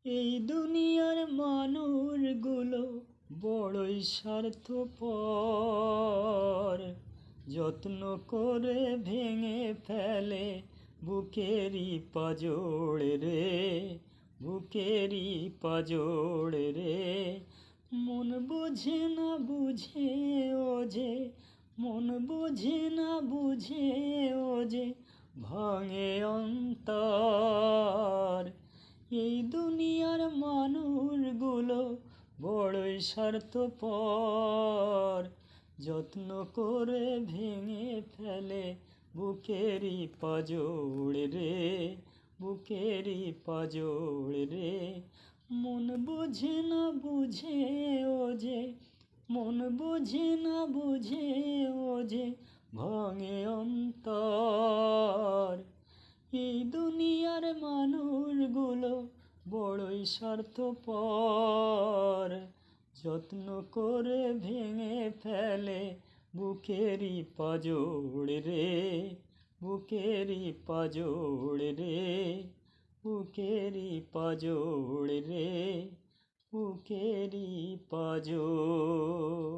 এই দুনিয়ার মানুষগুলো বড়ই স্বার্থপর, যত্ন করে ভেঙে ফেলে বুকেরই পাজোড় রে, বুকেরই পাজোড় রে। মন বোঝে না বুঝে ও যে, মন বোঝে না বুঝে ও যে ভাঙে অন্তর। এই দুনিয়ার মানুষগুলো বড়ই স্বার্থপর, যত্ন করে ভেঙে ফেলে বুকেরই পাজোড় রে, বুকেরই পাজোড় রে। মন বোঝে না বুঝে ও যে, মন বোঝে না বুঝে ও যে ভাঙে অন্তর। এই দুনিয়ার মানুষগুলো বড়ই স্বার্থপর, যত্ন করে ভেঙে ফেলে বুকেরই পাজোড় রে, বুকেরই পাজোড় রে, বুকেরই পাজোড় রে, বুকেরই পাজোড়।